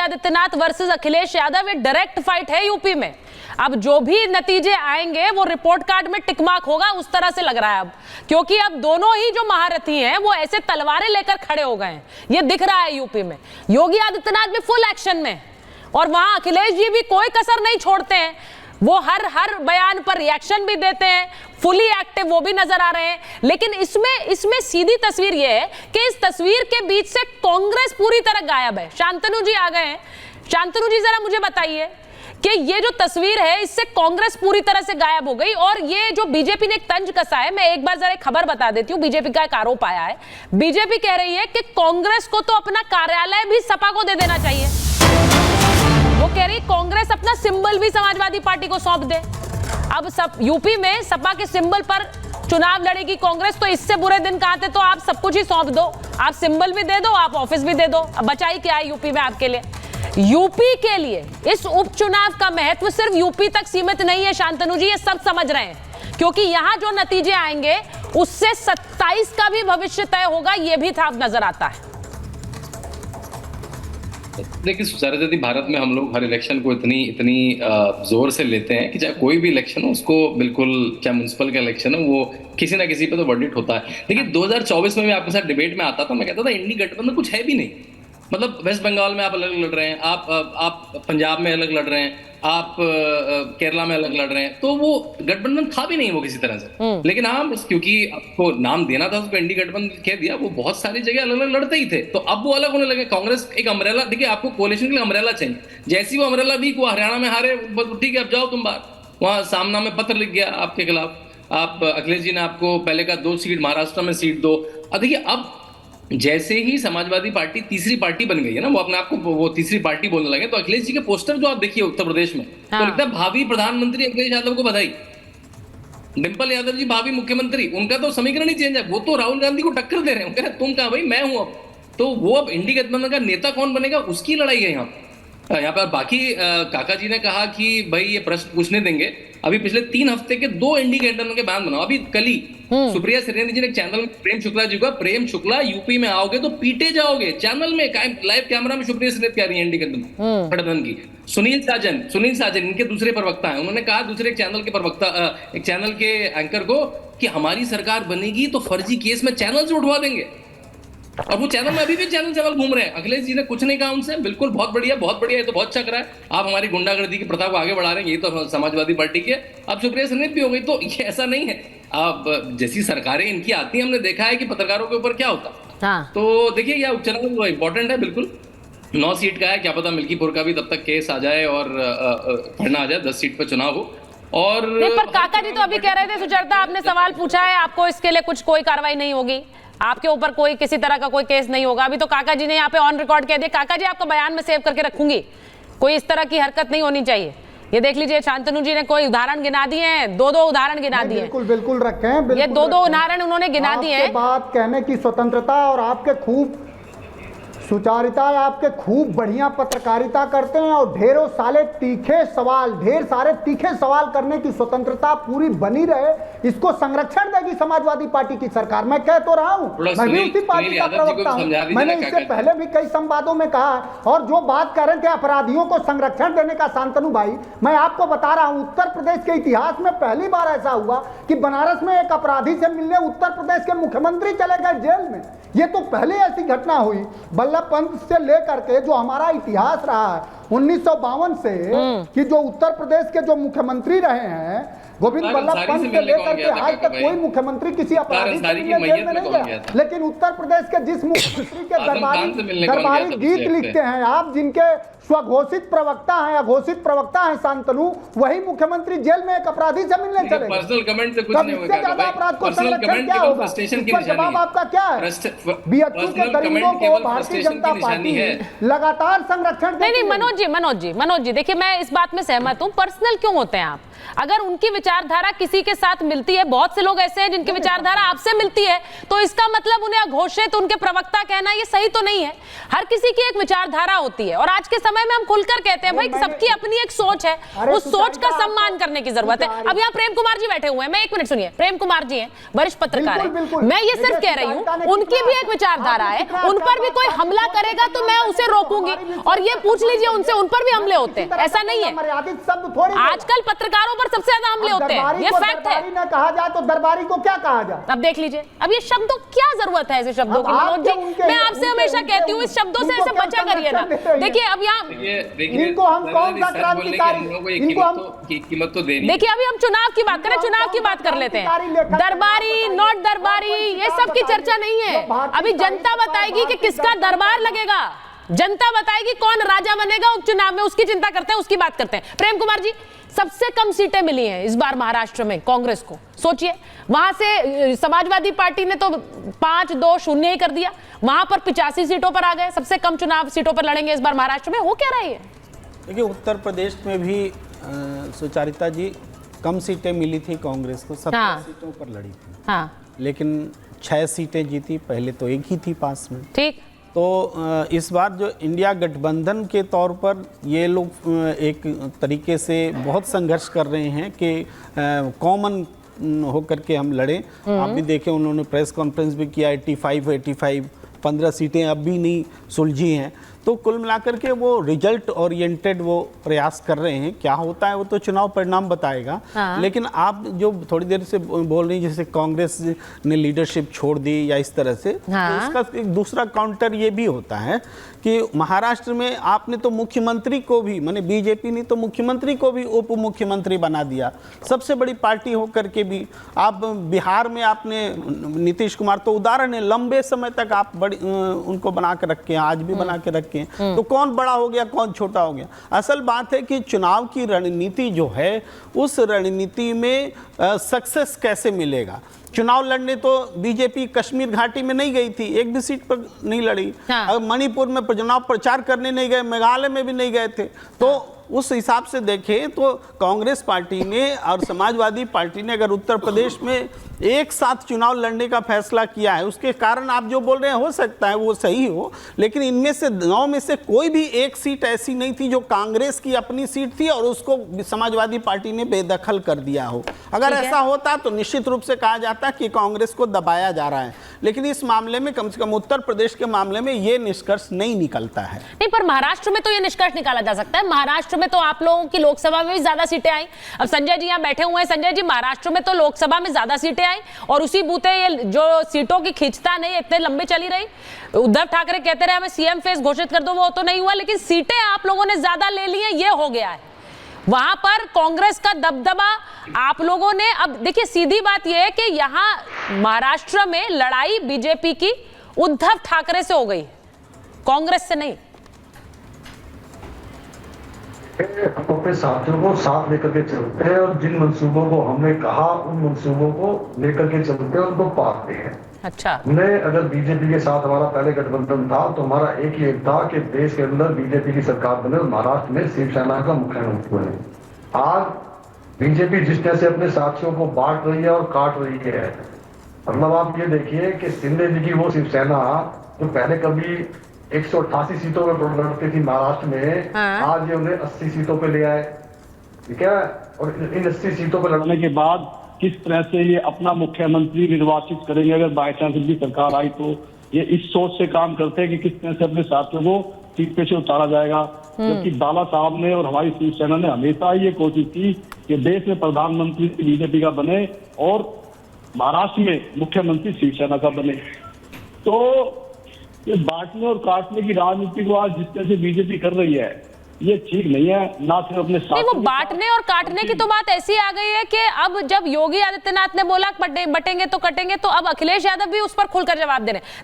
Adityanath versus Akhilesh Yadav, ये direct fight है UP में। अब जो भी नतीजे आएंगे वो रिपोर्ट कार्ड में टिक मार्क होगा, उस तरह से लग रहा है अब, क्योंकि अब दोनों ही जो महारथी हैं वो ऐसे तलवारें लेकर खड़े हो गए हैं, ये दिख रहा है यूपी में। योगी आदित्यनाथ भी फुल एक्शन में और वहां अखिलेश जी भी कोई कसर नहीं छोड़ते हैं, वो हर बयान पर रिएक्शन भी देते हैं, फुली एक्टिव वो भी नजर आ रहे हैं। लेकिन इसमें सीधी तस्वीर ये है कि इस तस्वीर के बीच से कांग्रेस पूरी तरह गायब है। शांतनु जी आ गए हैं। शांतनु जी जरा मुझे बताइए कि ये जो तस्वीर है इससे कांग्रेस पूरी तरह से गायब हो गई, और ये जो बीजेपी ने एक तंज कसा है, मैं एक बार जरा खबर बता देती हूँ। बीजेपी का एक आरोप आया है, बीजेपी कह रही है कि कांग्रेस को तो अपना कार्यालय भी सपा को दे देना चाहिए। वो कह रही कांग्रेस अपना सिंबल भी समाजवादी पार्टी को सौंप दे। अब सब यूपी में सपा के सिंबल पर चुनाव लड़ेगी कांग्रेस, तो इससे बुरे दिन कहां थे, तो आप सब कुछ ही सौंप दो, आप सिंबल भी दे दो, आप ऑफिस भी दे दो। अब बचाई क्या है यूपी में आपके लिए? यूपी के लिए इस उपचुनाव का महत्व सिर्फ यूपी तक सीमित नहीं है शांतनु जी, ये सब समझ रहे हैं, क्योंकि यहां जो नतीजे आएंगे उससे 27 का भी भविष्य तय होगा, ये भी साफ नजर आता है। देखिए सरस्वती, भारत में हम लोग हर इलेक्शन को इतनी जोर से लेते हैं कि चाहे कोई भी इलेक्शन हो उसको बिल्कुल, चाहे म्युनिसिपल का इलेक्शन हो, वो किसी ना किसी पे तो वर्डिक्ट होता है। लेकिन 2024 में मैं आपके साथ डिबेट में आता था, मैं कहता था इंडी गठबंधन कुछ है भी नहीं। मतलब वेस्ट बंगाल में आप अलग लड़ रहे हैं, आप पंजाब में अलग लड़ रहे हैं, आप केरला में अलग लड़ रहे हैं, तो वो गठबंधन था भी नहीं वो किसी तरह से। लेकिन हाँ, क्योंकि आपको नाम देना था उसको इंडी गठबंधन कह दिया, वो बहुत सारी जगह अलग अलग लड़ते ही थे, तो अब वो अलग होने लगे। कांग्रेस एक अम्ब्रेला, देखिए आपको कोalition के लिए अम्ब्रेला चाहिए, जैसी वो अम्ब्रेला वीक हुआ, हरियाणा में हारे, ठीक है अब जाओ तुम बाहर, वहां सामना में पत्र लिख गया आपके खिलाफ, आप अखिलेश जी ने आपको पहले का 2 सीट महाराष्ट्र में सीट दो। अब देखिए अब जैसे ही समाजवादी पार्टी तीसरी पार्टी बन गई है ना, वो अपने आप को वो तीसरी पार्टी बोलने लगे, तो अखिलेश जी के पोस्टर जो आप देखिए उत्तर प्रदेश में, तो लगता है भावी प्रधानमंत्री अखिलेश यादव को बधाई, डिंपल यादव जी भावी मुख्यमंत्री, उनका तो समीकरण ही चेंज है, वो तो राहुल गांधी को टक्कर दे रहे हैं, कह रहे तुम कहा भाई मैं हूं अब। तो वो अब इंडी गठबंधन का नेता कौन बनेगा उसकी लड़ाई है यहाँ पर। बाकी काका जी ने कहा कि भाई ये प्रश्न पूछने देंगे, अभी पिछले 3 हफ्ते के 2 इंडी गठबंधन के बयान बनाओ। अभी कल ही सुप्रिया श्रीनेन्द्र जी ने चैनल में प्रेम शुक्ला जी का, प्रेम शुक्ला यूपी में आओगे तो पीटे जाओगे, चैनल में लाइव कैमरा में सुप्रिया श्रीनेन्द्र कह रही है इंडी गठबंधन की। सुनील साजन इनके दूसरे प्रवक्ता है, उन्होंने कहा दूसरे एक चैनल के एंकर को कि हमारी सरकार बनेगी तो फर्जी केस में चैनल से उठवा देंगे, और वो चैनल में अभी भी चैनल घूम रहे हैं। अखिलेश जी ने कुछ नहीं कहा उनसे, बिल्कुल बहुत बढ़िया ये तो बहुत चक रहा है, आप हमारी गुंडागर्दी की प्रथा को आगे बढ़ा रहे हैं, ये तो समाजवादी पार्टी के। अब सुप्रिया श्रीनेन्द्र भी हो गई, तो ये ऐसा नहीं है। अब जैसी सरकारें इनकी आती हैं, हमने देखा है कि पत्रकारों के ऊपर क्या होता। हाँ। तो देखिए यह उपचुनाव इंपॉर्टेंट है, बिल्कुल 9 सीट का है, क्या पता मिल्कीपुर का भी तब तक केस आ जाए और पढ़ना आ जाए, 10 सीट पर चुनाव हो। और नहीं, पर काका जी तो अभी कह रहे थे, सुचरिता आपने सवाल पूछा है, आपको इसके लिए कोई कार्रवाई नहीं होगी, आपके ऊपर कोई किसी तरह का कोई केस नहीं होगा। अभी तो काका जी ने यहाँ पे ऑन रिकॉर्ड कह दिया, काका जी आपका बयान में सेव करके रखूंगी, कोई इस तरह की हरकत नहीं होनी चाहिए। ये देख लीजिए शांतनु जी ने कोई उदाहरण गिना दिए हैं, 2 उदाहरण गिना दिए, बिल्कुल रखे हैं, ये 2 उदाहरण उन्होंने गिना दिए हैं। बात कहने की स्वतंत्रता और आपके खूब सुचारिता, आपके खूब बढ़िया पत्रकारिता करते हैं, और ढेर सारे तीखे सवाल करने की स्वतंत्रता पूरी बनी रहे, इसको संरक्षण देगी समाजवादी पार्टी की सरकार। मैं कह तो रहा हूं, मैं भी उसी पार्टी का प्रवक्ता हूं, मैंने इससे पहले भी कई संवादों में कहा। और जो बात कर रहे थे अपराधियों को संरक्षण देने का, शांतनु भाई मैं आपको बता रहा हूं, उत्तर प्रदेश के इतिहास में पहली बार ऐसा हुआ कि बनारस में एक अपराधी से मिलने उत्तर प्रदेश के मुख्यमंत्री चले गए जेल में। ये तो पहले ऐसी घटना हुई। बल्लभ पंत से लेकर के जो हमारा इतिहास रहा है 1952 से, कि जो उत्तर प्रदेश के जो मुख्यमंत्री रहे हैं गोविंद बल्लभ पंत से लेकर के आज तक कोई मुख्यमंत्री किसी अपराधी से मिलने जेल में नहीं गया। लेकिन उत्तर प्रदेश के जिस मुख्यमंत्री के दरबारी गीत लिखते हैं आप, जिनके स्वघोषित प्रवक्ता हैं, अघोषित प्रवक्ता हैं शांतनु, वही मुख्यमंत्री जेल में एक अपराधी से मिलने चले। पर्सनल कमेंट से कुछ नहीं होगा, इससे ज्यादा अपराध को संरक्षण क्या होगा? इसका जवाब आपका क्या है? बीएचयू के गरीबों को भारतीय जनता पार्टी लगातार संरक्षण। नहीं मनोज जी देखिए, मैं इस बात में सहमत हूँ। पर्सनल क्यों होते हैं आप? अगर उनकी विचारधारा किसी के साथ मिलती है, बहुत से लोग ऐसे हैं जिनकी विचारधारा आपसे मिलती है, तो इसका मतलब उन्हें अघोषित उनके प्रवक्ता कहना ये सही तो नहीं है। हर किसी की एक विचारधारा होती है और आज के समय में हम खुलकर कहते हैं भाई सबकी अपनी एक सोच है, उस सोच का सम्मान करने की जरूरत है। अब यहाँ प्रेम कुमार जी बैठे हुए हैं, मैं एक मिनट सुनिए, प्रेम कुमार जी हैं, वरिष्ठ पत्रकार हैं, मैं ये सिर्फ कह रही हूँ उनकी भी एक विचारधारा है, उन पर भी कोई हमला करेगा तो मैं उसे रोकूंगी, और ये पूछ लीजिए उनसे, उन पर भी हमले होते हैं, ऐसा नहीं है। आजकल पत्रकारों पर सबसे ज्यादा हमले होते हैं, ये फैक्ट है। ना कहा जाए तो दरबारी को क्या कहा जाए? अब देख लीजिए, अब ये शब्दों क्या जरूरत है ऐसे शब्दों की? मनोज जी, मैं आपसे हमेशा कहती हूँ इस शब्दों से ऐसे बचा करिए ना। देखिए अब यहाँ इनको हम कौन सा क्रांतिकारी, इनको हम कीमत तो देनी। देखिए अभी हम चुनाव की बात करें, चुनाव की बात कर लेते हैं। दरबारी नॉट दरबारी ये सब की चर्चा नहीं है, अभी जनता बताएगी कि किसका दरबार लगेगा, जनता बताएगी कौन राजा बनेगा उपचुनाव में, उसकी चिंता करते हैं, उसकी बात करते हैं। प्रेम कुमार जी, सबसे कम सीटें मिली हैं इस बार महाराष्ट्र में कांग्रेस को, सोचिए, वहां से समाजवादी पार्टी ने तो 5-2-0 ही कर दिया, वहां पर 85 सीटों पर आ गए, सबसे कम चुनाव सीटों पर लड़ेंगे इस बार महाराष्ट्र में। हो क्या रही है? देखिए उत्तर प्रदेश में भी सुचारिता जी कम सीटें मिली थी कांग्रेस को, 70 सीटों पर लड़ी थी, हाँ, लेकिन 6 सीटें जीती, पहले तो एक ही थी पास में। ठीक, तो इस बार जो इंडिया गठबंधन के तौर पर ये लोग एक तरीके से बहुत संघर्ष कर रहे हैं कि कॉमन होकर के हम लड़ें। आप भी देखें उन्होंने प्रेस कॉन्फ्रेंस भी किया, 85 15 सीटें अब भी नहीं सुलझी हैं। तो कुल मिलाकर के वो रिजल्ट ओरिएंटेड वो प्रयास कर रहे हैं, क्या होता है वो तो चुनाव परिणाम बताएगा। लेकिन आप जो थोड़ी देर से बोल रही हैं जैसे कांग्रेस ने लीडरशिप छोड़ दी या इस तरह से, तो इसका एक दूसरा काउंटर ये भी होता है कि महाराष्ट्र में आपने तो मुख्यमंत्री को भी, माने बीजेपी ने तो मुख्यमंत्री को भी उप मुख्यमंत्री बना दिया, सबसे बड़ी पार्टी होकर के भी। आप बिहार में आपने नीतीश कुमार तो उदाहरण है, लंबे समय तक आप बड़ी उनको बना के रखे हैं, आज भी बना के रखे हैं, तो कौन बड़ा हो गया कौन छोटा हो गया। असल बात है कि चुनाव की रणनीति जो है उस रणनीति में सक्सेस कैसे मिलेगा। चुनाव लड़ने तो बीजेपी कश्मीर घाटी में नहीं गई थी, एक भी सीट पर नहीं लड़ी, मणिपुर में चुनाव प्रचार करने नहीं गए, मेघालय में भी नहीं गए थे। तो उस हिसाब से देखें तो कांग्रेस पार्टी ने और समाजवादी पार्टी ने अगर उत्तर प्रदेश में एक साथ चुनाव लड़ने का फैसला किया है, उसके कारण आप जो बोल रहे हैं हो सकता है वो सही हो, लेकिन इनमें से 9 में से कोई भी एक सीट ऐसी नहीं थी जो कांग्रेस की अपनी सीट थी और उसको समाजवादी पार्टी ने बेदखल कर दिया हो। अगर ऐसा होता तो निश्चित रूप से कहा जाता कि कांग्रेस को दबाया जा रहा है, लेकिन इस मामले में कम से कम उत्तर प्रदेश के मामले में ये निष्कर्ष नहीं निकलता है। नहीं, पर महाराष्ट्र में तो ये निष्कर्ष निकाला जा सकता है। महाराष्ट्र में तो आप लोगों की लोकसभा में भी ज्यादा सीटें आई। अब संजय जी यहाँ बैठे हुए हैं, संजय जी, महाराष्ट्र में तो लोकसभा में ज्यादा सीटें आई और उसी बूते ये जो सीटों की खींचता नहीं इतने लंबे चली रही। उद्धव ठाकरे कहते रहे हमें सीएम फेस घोषित कर दो, वो तो नहीं हुआ, लेकिन सीटें आप लोगों ने ज्यादा ले ली हैं, ये हो गया है। वहां पर कांग्रेस का दबदबा आप लोगों ने, अब देखिए सीधी बात यह है कि यहां महाराष्ट्र में लड़ाई बीजेपी की उद्धव ठाकरे से हो गई, कांग्रेस से नहीं। हम अपने साथियों को साथ लेकर के चलते हैं और जिन मंसूबों को हमने कहा उन मंसूबों को लेकर के चलते हैं, उनको पाते हैं। अच्छा, हमने अगर बीजेपी के साथ हमारा पहले गठबंधन था तो हमारा एक ही था कि देश के अंदर बीजेपी की सरकार बने और महाराष्ट्र में शिवसेना का मुख्यमंत्री बने। आज बीजेपी जिस तरह से अपने साथियों को बांट रही है और काट रही है, मतलब आप ये देखिए कि शिंदे जी की वो शिवसेना जो पहले कभी 188 सीटों पर लड़ती थी महाराष्ट्र में, आज ये उन्हें 80 सीटों पे ले आए, ठीक है। और इन 80 सीटों पर लड़ने के बाद किस तरह से ये अपना मुख्यमंत्री निर्वाचित करेंगे अगर बाई चांस इनकी सरकार आई तो, ये इस सोच से काम करते हैं कि किस तरह से अपने साथियों को सीट पे से उतारा जाएगा। जबकि बाला साहब ने और हमारी शिवसेना ने हमेशा ये कोशिश की कि देश में प्रधानमंत्री बीजेपी का बने और महाराष्ट्र में मुख्यमंत्री शिवसेना का बने। तो ये बांटने और काटने की राजनीति को आज जिस तरह से बीजेपी कर रही है ये ठीक नहीं है, ना सिर्फ अपने साथ। नहीं, वो बांटने और काटने की तो बात ऐसी आ गई है कि अब जब योगी आदित्यनाथ ने बोला बटेंगे तो कटेंगे, तो अब अखिलेश यादव भी उस पर खुलकर जवाब दे रहे हैं।